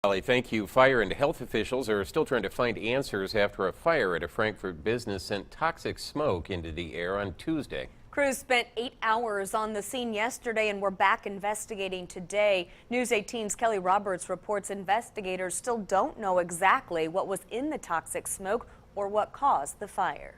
Holly, thank you. Fire and health officials are still trying to find answers after a fire at a Frankfort business sent toxic smoke into the air on Tuesday. Crews spent 8 hours on the scene yesterday and were back investigating today. News 18's Kelly Roberts reports investigators still don't know exactly what was in the toxic smoke or what caused the fire.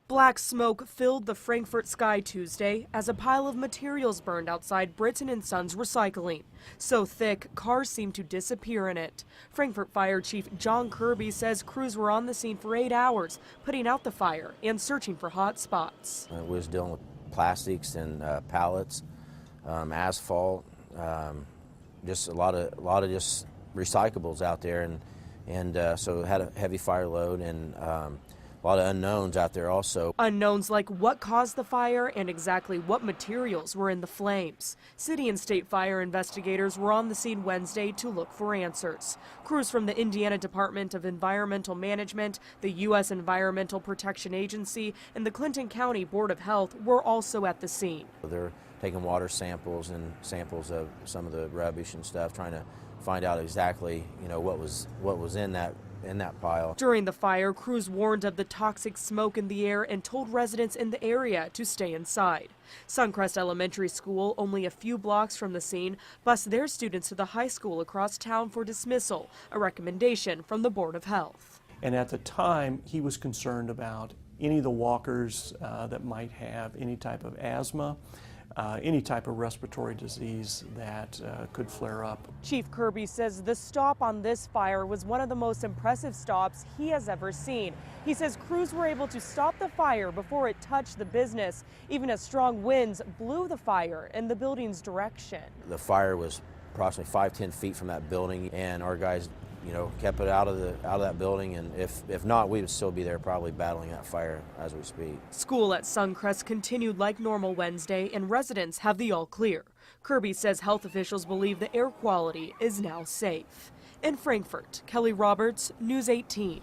Black smoke filled the Frankfort sky Tuesday as a pile of materials burned outside Britton & Sons Recycling. So thick, cars seemed to disappear in it. Frankfort Fire Chief John Kirby says crews were on the scene for 8 hours, putting out the fire and searching for hot spots. We was dealing with plastics and pallets, asphalt, just a lot of just recyclables out there, and so it had a heavy fire load and a lot of unknowns out there also. Unknowns like what caused the fire and exactly what materials were in the flames. City and state fire investigators were on the scene Wednesday to look for answers. Crews from the Indiana Department of Environmental Management, the U.S. Environmental Protection Agency, and the Clinton County Board of Health were also at the scene. They're taking water samples and samples of some of the rubbish and stuff, trying to find out exactly, what was in that pile. During the fire, crews warned of the toxic smoke in the air and told residents in the area to stay inside. Suncrest Elementary School, only a few blocks from the scene, bused their students to the high school across town for dismissal, a recommendation from the Board of Health. And at the time, he was concerned about any of the walkers that might have any type of asthma, any type of respiratory disease that could flare up. Chief Kirby says the stop on this fire was one of the most impressive stops he has ever seen. He says crews were able to stop the fire before it touched the business, even as strong winds blew the fire in the building's direction. The fire was approximately 5-10 feet from that building, and our guys kept it out of that building, and if not, we would still be there probably battling that fire as we speak. School at Suncrest continued like normal Wednesday, and residents have the all clear. Kirby says health officials believe the air quality is now safe. In Frankfort, Kelly Roberts, News 18.